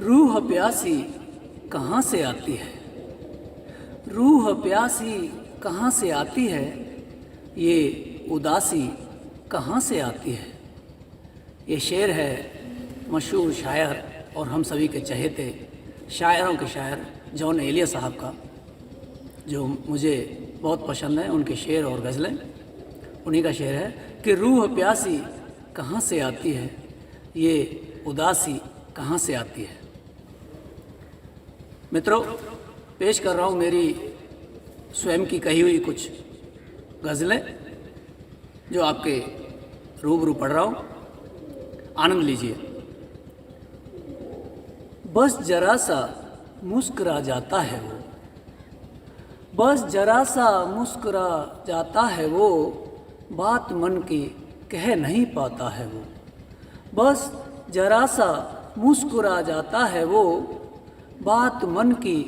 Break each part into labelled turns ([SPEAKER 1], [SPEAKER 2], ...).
[SPEAKER 1] रूह प्यासी कहाँ से आती है, रूह प्यासी कहाँ से आती है, ये उदासी कहाँ से आती है। ये शेर है मशहूर शायर और हम सभी के चहेते शायरों के शायर जॉन एलिया साहब का, जो मुझे बहुत पसंद है। उनके शेर और गज़लें, उन्हीं का शेर है कि रूह प्यासी कहाँ से आती है, ये उदासी कहाँ से आती है। मित्रों, पेश कर रहा हूँ मेरी स्वयं की कही हुई कुछ गज़लें जो आपके रूबरू पढ़ रहा हूँ, आनंद लीजिए। बस जरा सा मुस्कुरा जाता है वो, बस जरा सा मुस्कुरा जाता है वो, बात मन की कह नहीं पाता है वो। बस जरा सा मुस्कुरा जाता है वो, बात मन की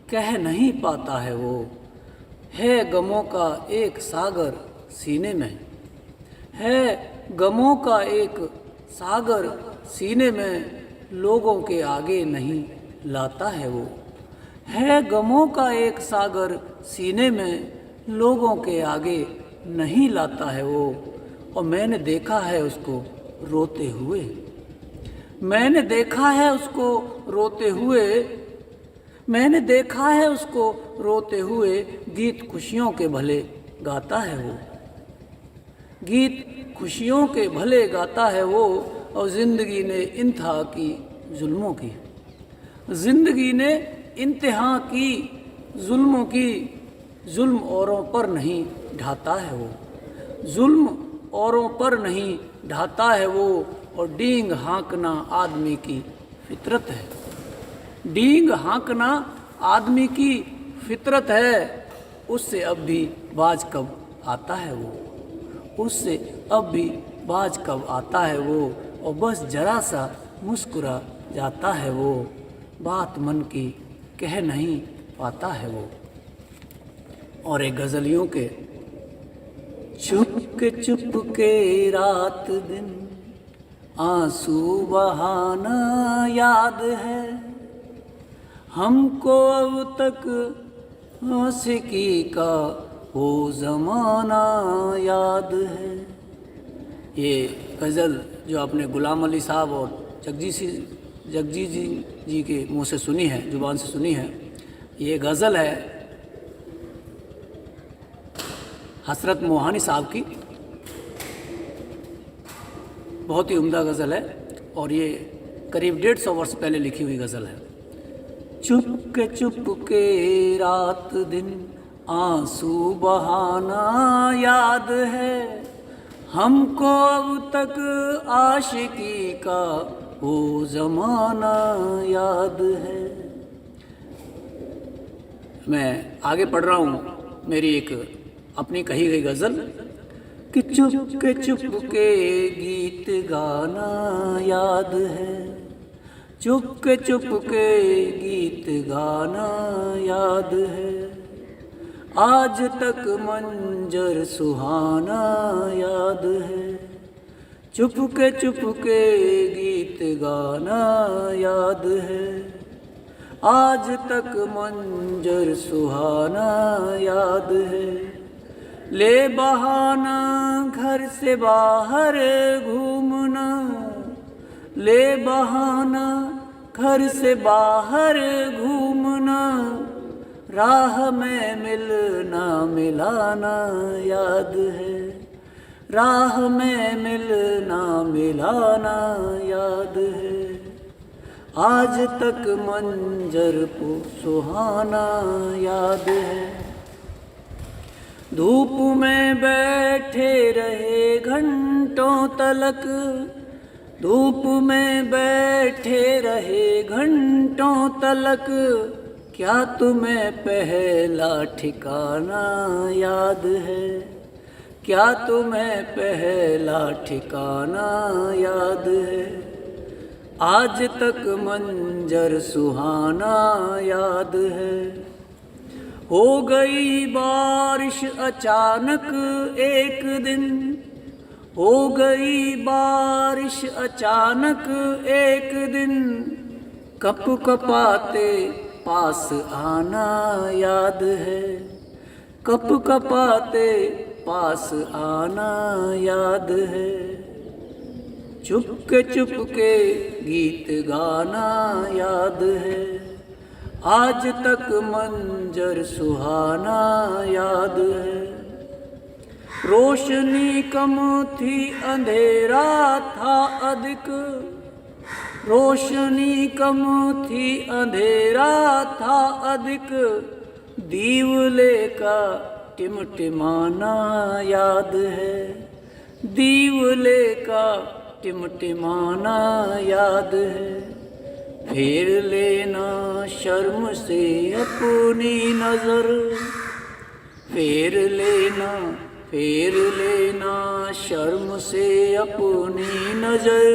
[SPEAKER 1] कह नहीं पाता है वो। है गमों का एक सागर सीने में, है गमों का एक सागर सीने में, लोगों के आगे नहीं लाता है वो। है गमों का एक सागर सीने में, लोगों के आगे नहीं लाता है वो। और मैंने देखा है उसको रोते हुए, मैंने देखा है उसको रोते हुए, मैंने देखा है उसको रोते हुए। गीत खुशियों के भले गाता है वो, गीत खुशियों के भले गाता है वो। और ज़िंदगी ने इंतहा की जुल्मों की, ज़िंदगी ने इंतहा की जुल्मों की। जुल्म औरों पर नहीं ढाता है वो, जुल्म औरों पर नहीं ढाता है वो। और डींग हाँकना आदमी की फितरत है, डींग हाँकना आदमी की फितरत है। उससे अब भी बाज कब आता है वो, उससे अब भी बाज कब आता है वो। और बस जरा सा मुस्कुरा जाता है वो, बात मन की कह नहीं पाता है वो। और एक गज़ल यूं के, चुप के रात दिन आंसू बहाना याद है, हमको अब तक आशिकी का वो ज़माना याद है। ये गज़ल जो आपने गुलाम अली साहब और जगजीत जी के मुँह से सुनी है, ज़ुबान से सुनी है। ये गज़ल है हसरत मोहानी साहब की, बहुत ही उम्दा गज़ल है और ये करीब 150 वर्ष पहले लिखी हुई गज़ल है। चुप के रात दिन आंसू बहाना याद है, हमको अब तक आशिकी का वो ज़माना याद है। मैं आगे पढ़ रहा हूँ मेरी एक अपनी कही गई गज़ल कि चुप के गीत गाना याद है, चुप के गीत गाना याद है। आज तक मंजर सुहाना याद है, चुप के गीत गाना याद है। आज तक मंजर सुहाना याद है। ले बहाना घर से बाहर घूमना, ले बहाना घर से बाहर घूमना, राह में मिलना मिलाना याद है, राह में मिलना मिलाना याद है। आज तक मंजर को सुहाना याद है। धूप में बैठे रहे घंटों तलक, धूप में बैठे रहे घंटों तलक, क्या तुम्हें पहला ठिकाना याद है, क्या तुम्हें पहला ठिकाना याद है। आज तक मंजर सुहाना याद है। हो गई बारिश अचानक एक दिन, हो गई बारिश अचानक एक दिन, कप कपाते पास आना याद है, कप कपाते पास आना याद है, चुपके चुपके गीत गाना याद है, आज तक मंजर सुहाना याद है। रोशनी कम थी अंधेरा था अधिक, रोशनी कम थी अंधेरा था अधिक, दीवले का टिमटिमाना याद है, दीवले का टिमटिमाना याद है। फेर लेना शर्म से अपनी नजर, फेर लेना शर्म से अपनी नजर,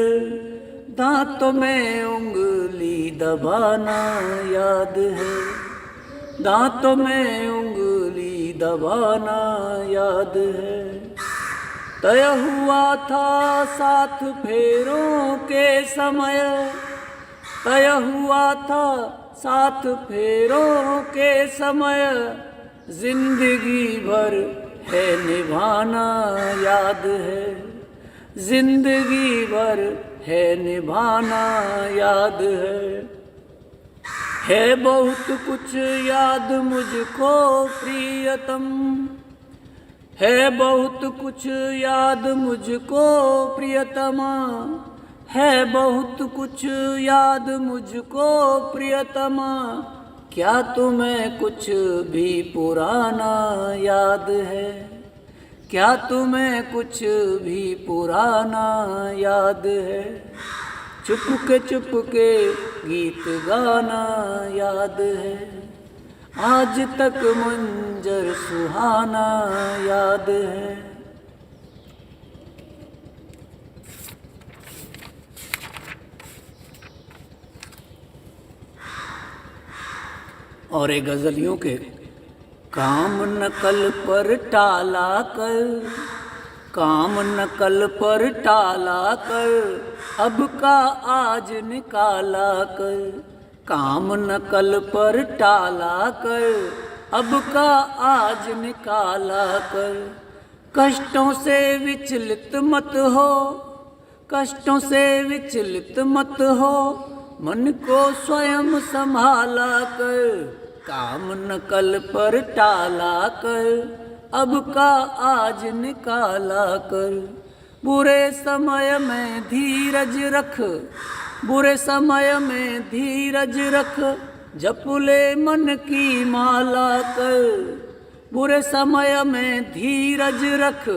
[SPEAKER 1] दांतों में उंगली दबाना याद है, दांतों में उंगली दबाना याद है। तय हुआ था साथ फेरों के समय, तय हुआ था साथ फेरों के समय, जिंदगी भर है निभाना याद है, जिंदगी भर है निभाना याद है बहुत कुछ याद मुझको प्रियतम, है बहुत कुछ याद मुझको प्रियतमा, है बहुत कुछ याद मुझको प्रियतमा, क्या तुम्हें कुछ भी पुराना याद है, क्या तुम्हें कुछ भी पुराना याद है। चुपके गीत गाना याद है, आज तक मंजर सुहाना याद है। और एक गजल यूं के, काम नकल पर टाला कर, काम नकल पर टाला कर, अब का आज निकाला कर, काम नकल पर टाला कर, अब का आज निकाला कर। कष्टों से विचलित मत हो, कष्टों से विचलित मत हो, मन को स्वयं संभाला कर, काम नकल पर टाला कर, अब का आज निकाला कर। बुरे समय में धीरज रख, बुरे समय में धीरज रख, जप ले मन की माला कर, बुरे समय में धीरज रख,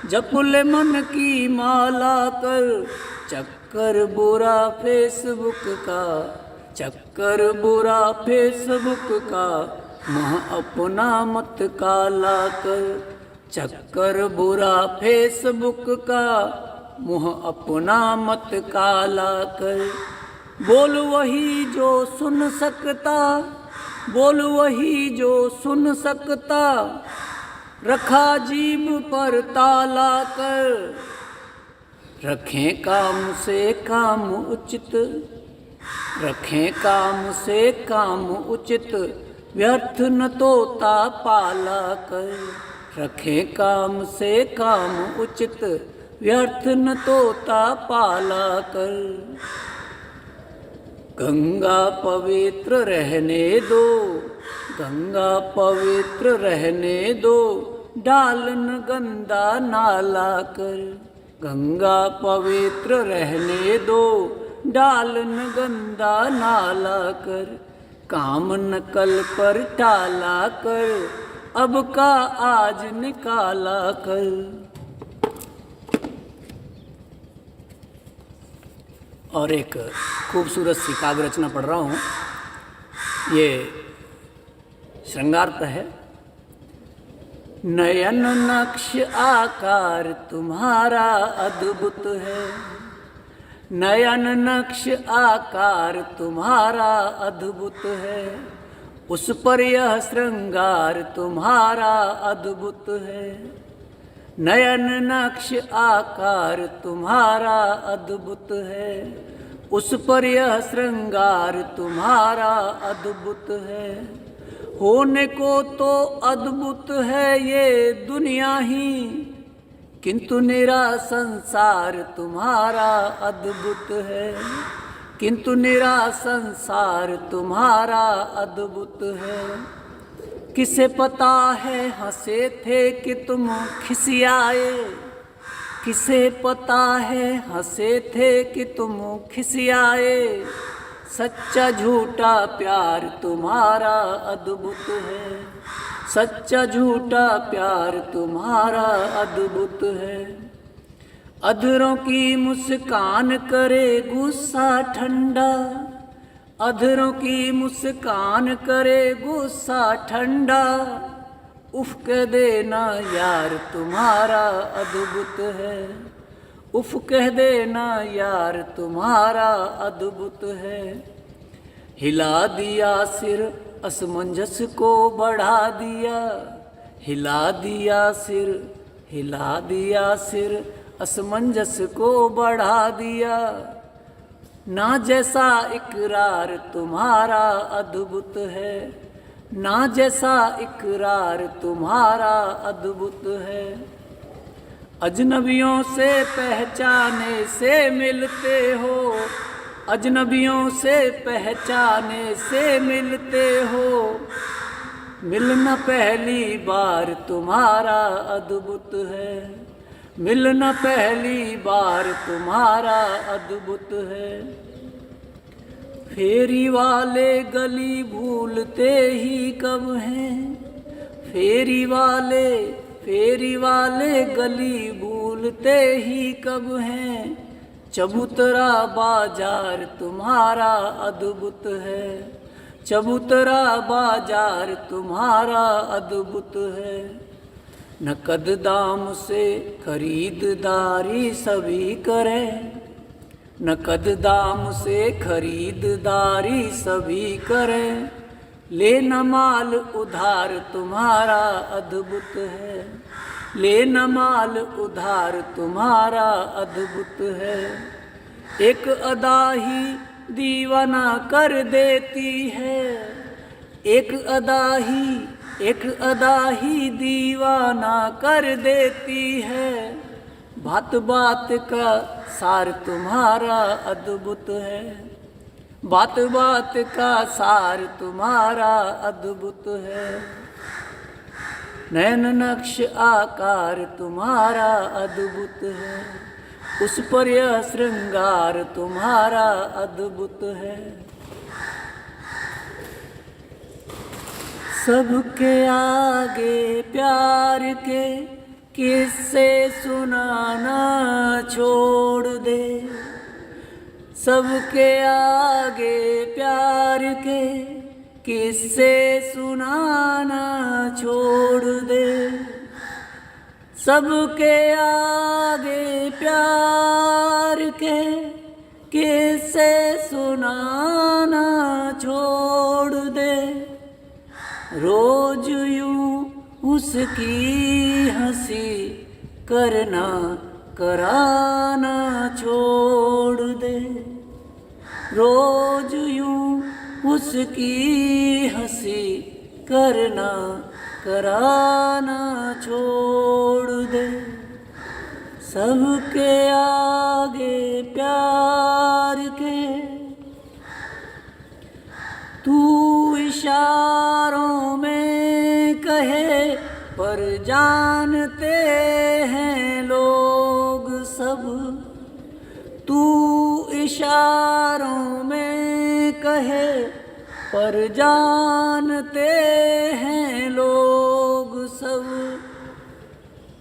[SPEAKER 1] जप ले मन की माला कर। चक्कर बुरा फेसबुक का, चक्कर बुरा फेसबुक का, मुँह अपना मत काला कर, चक्कर बुरा फेसबुक का, मुँह अपना मत काला कर। बोल वही जो सुन सकता, बोल वही जो सुन सकता, रखा जीभ पर ताला कर। रखें काम से काम उचित, रखें काम से काम उचित, व्यर्थ न तोता पाला कर। रखें काम से काम उचित, व्यर्थ न तोता पाला कर। गंगा पवित्र रहने दो, गंगा पवित्र रहने दो, डालन गंदा नाला कर। गंगा पवित्र रहने दो, डालन गंदा नाला कर। काम नकल पर टाला कर, अब का आज निकाला कर। और एक खूबसूरत सी काव्य रचना पढ़ रहा हूँ, ये श्रृंगार है। नयन नक्श आकार तुम्हारा अद्भुत है, नयन नक्श आकार तुम्हारा अद्भुत है, उस पर यह श्रृंगार तुम्हारा अद्भुत है। नयन नक्श आकार तुम्हारा अद्भुत है, उस पर यह श्रृंगार तुम्हारा अद्भुत है। होने को तो अद्भुत है ये दुनिया ही, किंतु निरा संसार तुम्हारा अद्भुत है। किंतु निरा संसार तुम्हारा अद्भुत है। किसे पता है हंसे थे कि तुम खिसियाए, किसे पता है हंसे थे कि तुम खिसियाए। सच्चा झूठा प्यार तुम्हारा अद्भुत है। सच्चा झूठा प्यार तुम्हारा अद्भुत है। अधरों की मुस्कान करे गुस्सा ठंडा, अधरों की मुस्कान करे गुस्सा ठंडा। उफ कह देना यार तुम्हारा अद्भुत है। उफ कह देना यार तुम्हारा अद्भुत है। हिला दिया सिर असमंजस को बढ़ा दिया, हिला दिया सिर, हिला दिया सिर असमंजस को बढ़ा दिया। ना जैसा इकरार तुम्हारा अद्भुत है, ना जैसा इकरार तुम्हारा अद्भुत है। अजनबियों से पहचाने से मिलते हो, अजनबियों से पहचाने से मिलते हो। मिलना पहली बार तुम्हारा अद्भुत है, मिलना पहली बार तुम्हारा अद्भुत है। फेरी वाले गली भूलते ही कब हैं, फेरी वाले गली भूलते ही कब हैं। चबूतरा बाजार तुम्हारा अद्भुत है, चबूतरा बाजार तुम्हारा अद्भुत है। नकद दाम से खरीददारी सभी करें, नकद दाम से खरीददारी सभी करें। लेना माल उधार तुम्हारा अद्भुत है, लेना माल उधार तुम्हारा अद्भुत है। एक अदा ही दीवाना कर देती है, एक अदा ही दीवाना कर देती है। बात बात का सार तुम्हारा अद्भुत है, बात बात का सार तुम्हारा अद्भुत है। नैन नक्श आकार तुम्हारा अद्भुत है, उस पर यह श्रृंगार तुम्हारा अद्भुत है। सबके आगे प्यार के किस्से सुनाना छोड़ दे, सबके आगे प्यार के किस्से सुनाना छोड़ दे। सबके आगे प्यार के किस्से सुनाना छोड़ दे। रोज यूं उसकी हंसी करना कराना छोड़ दे, रोज यूं उसकी हंसी करना कराना छोड़ दे। सबके आगे प्यार के तू इशारों में कहे पर जानते हैं लोग सब। तू इशारों में कहे पर जानते हैं लोग सब।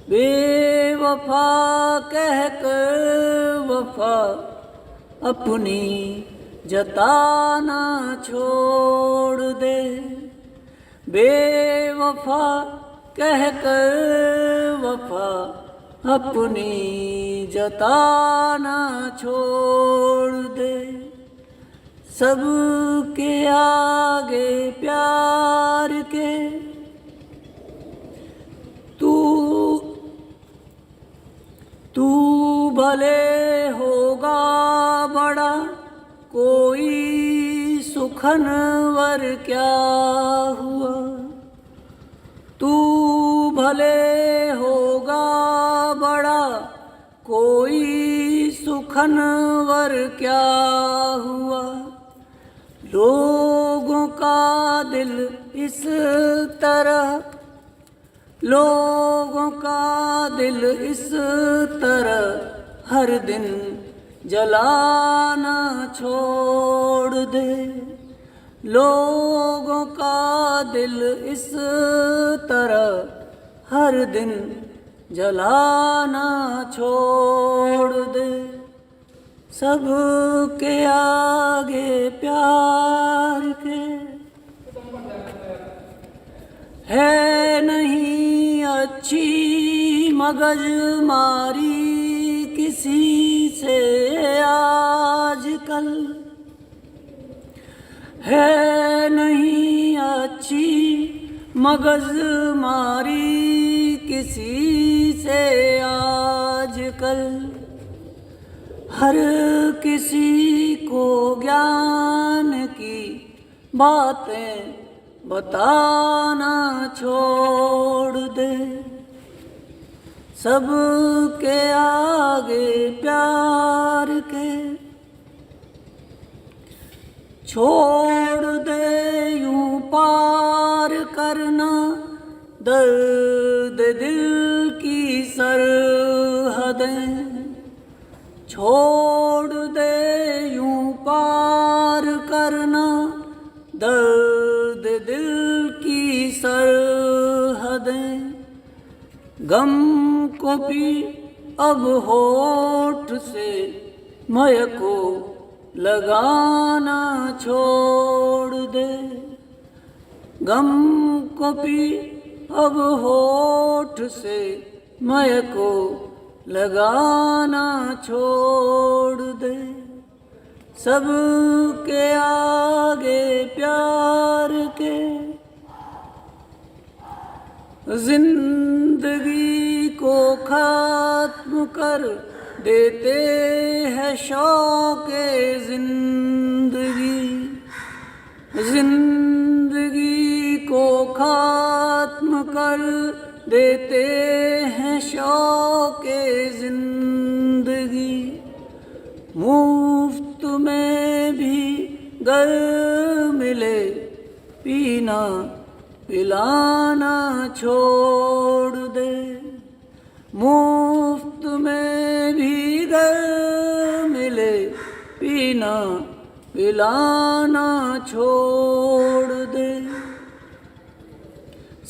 [SPEAKER 1] बेवफा कहकर वफा अपनी जताना छोड़ दे, बेवफा कहकर वफा अपनी जताना छोड़ दे। सबके आगे प्यार के तू भले होगा बड़ा, कोई सुखनवर क्या हुआ। तू भले होगा बड़ा, कोई सुखनवर क्या हुआ। लोगों का दिल इस तरह, लोगों का दिल इस तरह हर दिन जलाना छोड़ दे। लोगों का दिल इस तरह हर दिन जलाना छोड़ दे। सबके आगे प्यार के है नहीं अच्छी मगजमारी किसी से आजकल। है नहीं अच्छी मगजमारी किसी से आजकल। हर किसी को ज्ञान की बातें बताना छोड़ दे। सबके आगे प्यार के छोड़ दे यूं पार करना दर्द दिल की सरहदें। छोड़ दे यूं पार करना दर्द दिल की सरहदें। गम को भी अब होठ से मय को लगाना छोड़ दे। गम को भी अब होठ से मय को लगाना छोड़ दे। सबके आगे प्यार के जिंदगी को खत्म कर देते हैं शौक़े जिंदगी। जिंदगी को खत्म कर देते हैं शौक़े जिंदगी। मुफ्त में भी गर मिले पीना पिलाना छोड़ दे। मुफ्त में भी गर मिले पीना पिलाना छोड़ दे।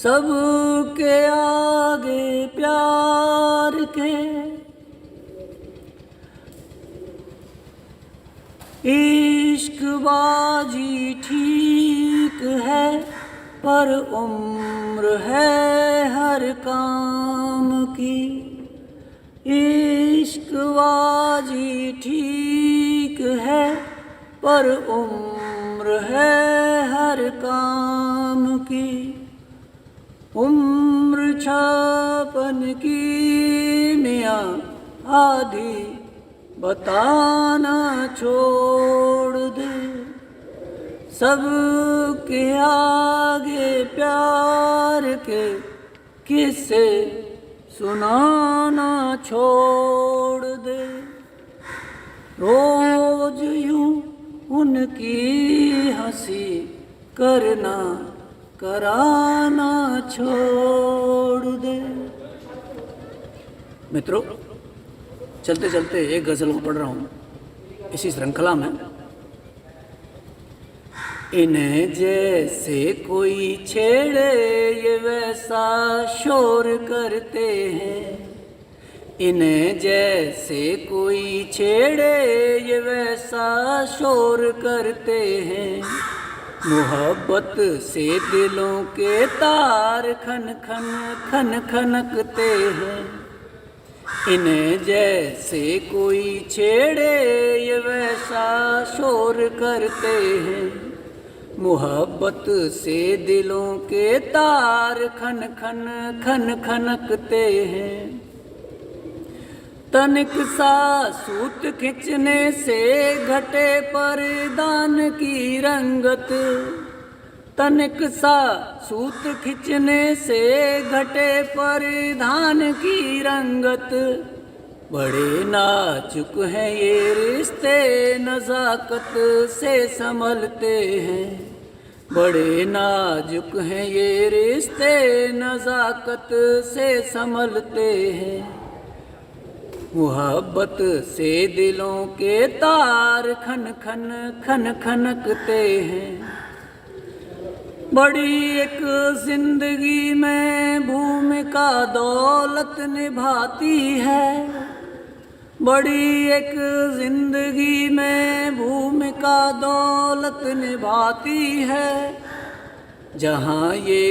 [SPEAKER 1] सबके आगे प्यार के इश्कबाजी ठीक है पर उम्र है हर काम की। इश्कबाजी ठीक है पर उम्र है हर काम की। उम्र छापन की मियाँ आधी बताना छोड़ दे। सबके आगे प्यार के किस्से सुनाना छोड़ दे। रोज यूं उनकी हंसी करना कराना छोड़ दे। मित्रों, चलते चलते एक गज़ल को पढ़ रहा हूँ इसी श्रृंखला में। इन्हें जैसे कोई छेड़े ये वैसा शोर करते हैं। इन्हें जैसे कोई छेड़े ये वैसा शोर करते हैं। मोहब्बत से दिलों के तार खन खन खन खनकते हैं। इन्हें जैसे कोई छेड़े ये वैसा शोर करते हैं। मोहब्बत से दिलों के तार खन खन खन खनकते हैं। तनिक सा सूत खिंचने से घटे परिधान की रंगत, तनिक सा सूत खिंचने से घटे परिधान की रंगत। बड़े नाजुक हैं ये रिश्ते नज़ाकत से संभलते हैं, बड़े नाजुक हैं ये रिश्ते नज़ाकत से संभलते हैं। मुहब्बत से दिलों के तार खन खन खन खनकते हैं। बड़ी एक जिंदगी में भूमिका दौलत निभाती है, बड़ी एक जिंदगी में भूमिका दौलत निभाती है। जहाँ ये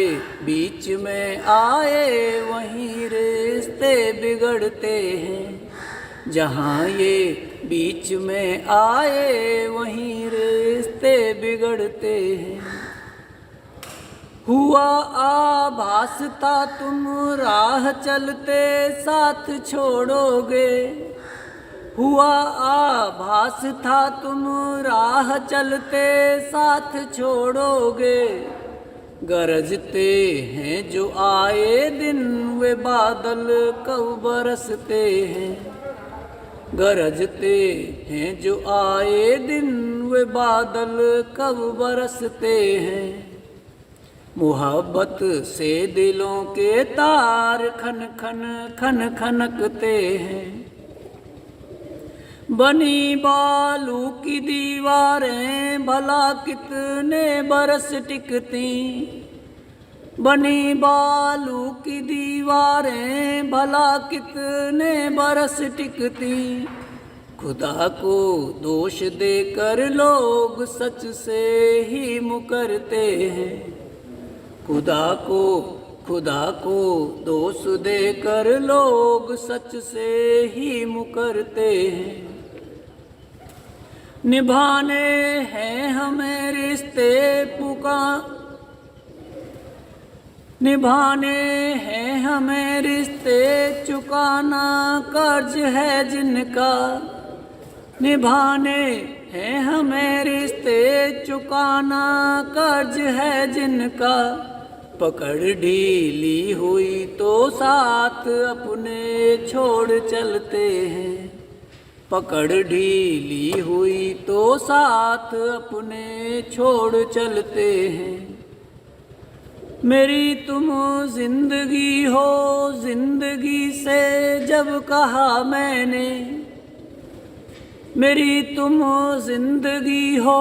[SPEAKER 1] बीच में आए वहीं रिश्ते बिगड़ते हैं, जहाँ ये बीच में आए वहीं रिश्ते बिगड़ते हैं। हुआ आभास था तुम राह चलते साथ छोड़ोगे, हुआ आभास था तुम राह चलते साथ छोड़ोगे। गरजते हैं जो आए दिन वे बादल कब बरसते हैं, गरजते हैं जो आए दिन वे बादल कब बरसते हैं। मुहब्बत से दिलों के तार खन खन खन खनकते हैं। बनी बालू की दीवारें भला कितने बरस टिकती, बनी बालू की दीवारें भला कितने बरस टिकती। खुदा को दोष देकर लोग सच से ही मुकरते हैं, खुदा को दोष देकर लोग सच से ही मुकरते हैं। निभाने हैं हमें रिश्ते निभाने हैं हमें रिश्ते, चुकाना कर्ज है जिनका। निभाने हैं हमें रिश्ते, चुकाना कर्ज है जिनका। पकड़ ढीली हुई तो साथ अपने छोड़ चलते हैं, पकड़ ढीली हुई तो साथ अपने छोड़ चलते हैं। मेरी तुम जिंदगी हो जिंदगी से जब कहा मैंने, मेरी तुम जिंदगी हो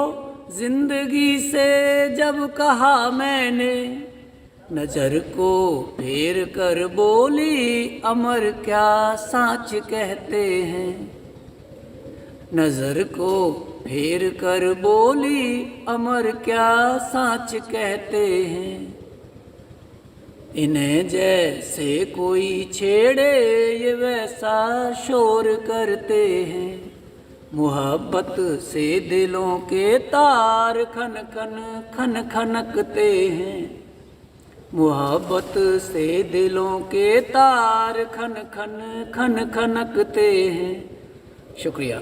[SPEAKER 1] जिंदगी से जब कहा मैंने। नजर को फेर कर बोली अमर क्या साच कहते हैं, नजर को फेर कर बोली अमर क्या साच कहते हैं। इन्हें जैसे कोई छेड़े ये वैसा शोर करते हैं। मुहब्बत से दिलों के तार खन खन खन खनकते हैं, मुहब्बत से दिलों के तार खन खन खन खनकते हैं। शुक्रिया।